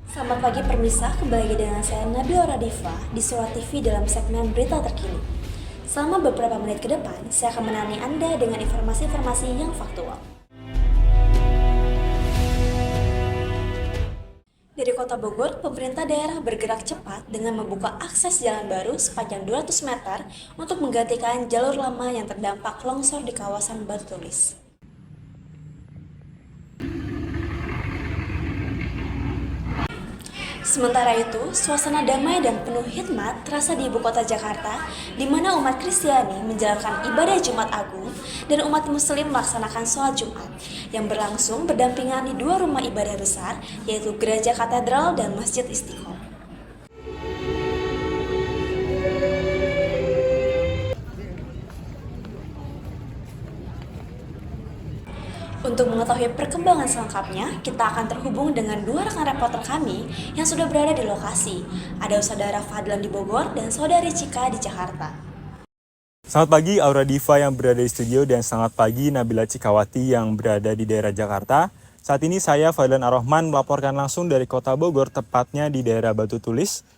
Selamat pagi permisa, kembali lagi dengan saya Nabila Radifa di Suara TV dalam segmen Berita Terkini. Selama beberapa menit ke depan, saya akan menemani Anda dengan informasi-informasi yang faktual. Dari Kota Bogor, pemerintah daerah bergerak cepat dengan membuka akses jalan baru sepanjang 200 meter untuk menggantikan jalur lama yang terdampak longsor di kawasan Batu Tulis. Sementara itu, suasana damai dan penuh hikmat terasa di ibu kota Jakarta, di mana umat Kristiani menjalankan ibadah Jumat Agung dan umat Muslim melaksanakan sholat Jumat yang berlangsung berdampingan di dua rumah ibadah besar, yaitu Gereja Katedral dan Masjid Istiqlal. Untuk mengetahui perkembangan selengkapnya, kita akan terhubung dengan dua rekan reporter kami yang sudah berada di lokasi. Ada saudara Fadlan di Bogor dan saudari Cika di Jakarta. Selamat pagi Aura Diva yang berada di studio dan selamat pagi Nabila Cikawati yang berada di daerah Jakarta. Saat ini saya Fadlan Ar-Rahman melaporkan langsung dari Kota Bogor, tepatnya di daerah Batu Tulis.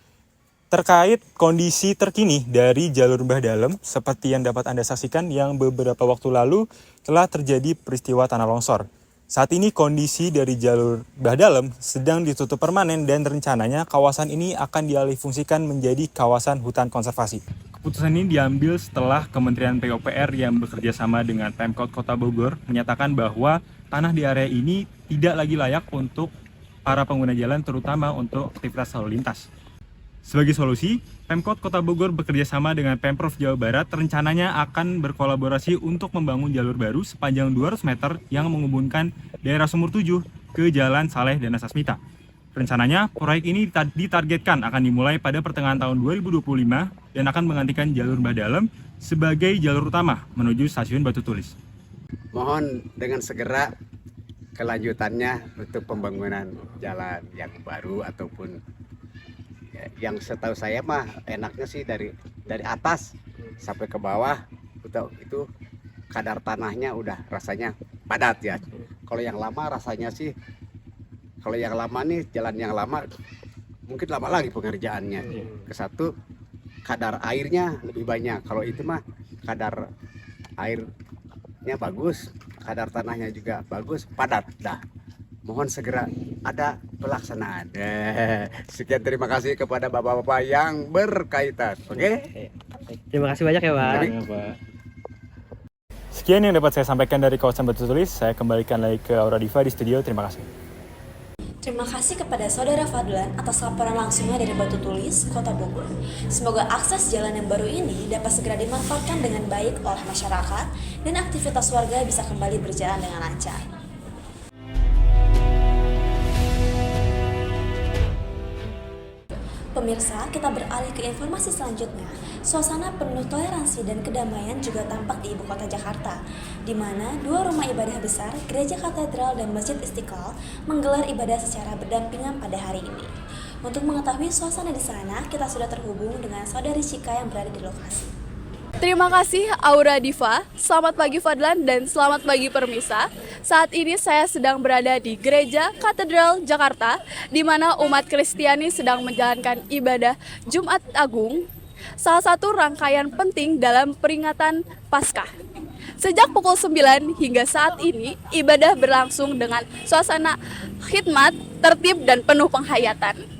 Terkait kondisi terkini dari jalur Mbah Dalem, seperti yang dapat Anda saksikan yang beberapa waktu lalu telah terjadi peristiwa tanah longsor. Saat ini kondisi dari jalur Mbah Dalem sedang ditutup permanen dan rencananya kawasan ini akan dialihfungsikan menjadi kawasan hutan konservasi. Keputusan ini diambil setelah Kementerian PUPR yang bekerja sama dengan Pemkot Kota Bogor menyatakan bahwa tanah di area ini tidak lagi layak untuk para pengguna jalan, terutama untuk aktivitas lalu lintas. Sebagai solusi, Pemkot Kota Bogor bekerja sama dengan Pemprov Jawa Barat rencananya akan berkolaborasi untuk membangun jalur baru sepanjang 200 meter yang menghubungkan daerah Sumur 7 ke Jalan Saleh dan Asasmita. Rencananya, proyek ini ditargetkan akan dimulai pada pertengahan tahun 2025 dan akan menggantikan jalur Mbah Dalem sebagai jalur utama menuju stasiun Batu Tulis. Mohon dengan segera kelanjutannya untuk pembangunan jalan yang baru ataupun yang setahu saya mah enaknya sih dari atas sampai ke bawah itu kadar tanahnya udah rasanya padat ya. Kalau yang lama rasanya sih, kalau yang lama nih jalan yang lama mungkin lama lagi pengerjaannya. Ke satu kadar airnya lebih banyak. Kalau itu mah kadar airnya bagus, kadar tanahnya juga bagus, padat dah. Mohon segera ada pelaksanaan. Sekian, terima kasih kepada bapak-bapak yang berkaitan. Oke? Terima kasih banyak ya Pak. Sekian yang dapat saya sampaikan dari kawasan Batu Tulis. Saya kembalikan lagi ke Aura Diva di studio. Terima kasih. Terima kasih kepada saudara Fadlan atas laporan langsungnya dari Batu Tulis, Kota Bogor. Semoga akses jalan yang baru ini dapat segera dimanfaatkan dengan baik oleh masyarakat dan aktivitas warga bisa kembali berjalan dengan lancar. Pemirsa, kita beralih ke informasi selanjutnya. Suasana penuh toleransi dan kedamaian juga tampak di ibu kota Jakarta, di mana dua rumah ibadah besar, Gereja Katedral dan Masjid Istiqlal, menggelar ibadah secara berdampingan pada hari ini. Untuk mengetahui suasana di sana, kita sudah terhubung dengan saudari Cika yang berada di lokasi. Terima kasih Aura Diva, selamat pagi Fadlan dan selamat pagi permisa. Saat ini saya sedang berada di Gereja Katedral Jakarta, di mana umat Kristiani sedang menjalankan ibadah Jumat Agung, salah satu rangkaian penting dalam peringatan Paskah. Sejak pukul 9 hingga saat ini, ibadah berlangsung dengan suasana khidmat, tertib dan penuh penghayatan.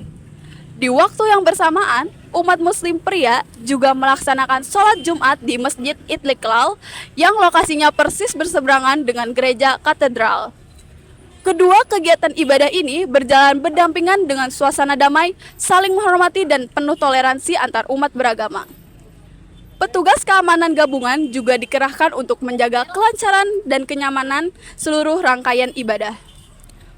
Di waktu yang bersamaan, umat muslim pria juga melaksanakan sholat Jumat di Masjid Istiqlal yang lokasinya persis berseberangan dengan Gereja Katedral. Kedua kegiatan ibadah ini berjalan berdampingan dengan suasana damai, saling menghormati dan penuh toleransi antar umat beragama. Petugas keamanan gabungan juga dikerahkan untuk menjaga kelancaran dan kenyamanan seluruh rangkaian ibadah.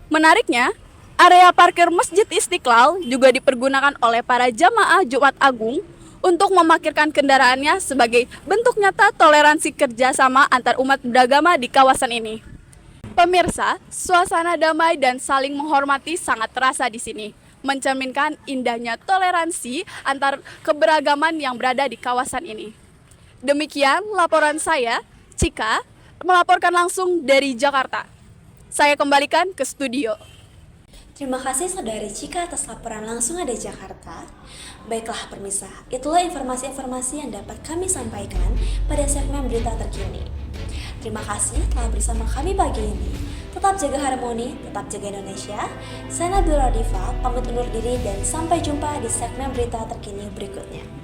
Menariknya, area parkir Masjid Istiqlal juga dipergunakan oleh para jamaah Jumat Agung untuk memarkirkan kendaraannya sebagai bentuk nyata toleransi kerjasama antar umat beragama di kawasan ini. Pemirsa, suasana damai dan saling menghormati sangat terasa di sini, mencerminkan indahnya toleransi antar keberagaman yang berada di kawasan ini. Demikian laporan saya, Cika, melaporkan langsung dari Jakarta. Saya kembalikan ke studio. Terima kasih Saudari Cika atas laporan langsung dari Jakarta. Baiklah permisa, itulah informasi-informasi yang dapat kami sampaikan pada segmen berita terkini. Terima kasih telah bersama kami pagi ini. Tetap jaga harmoni, tetap jaga Indonesia. Saya Nabila Radifa, pamit undur diri dan sampai jumpa di segmen berita terkini berikutnya.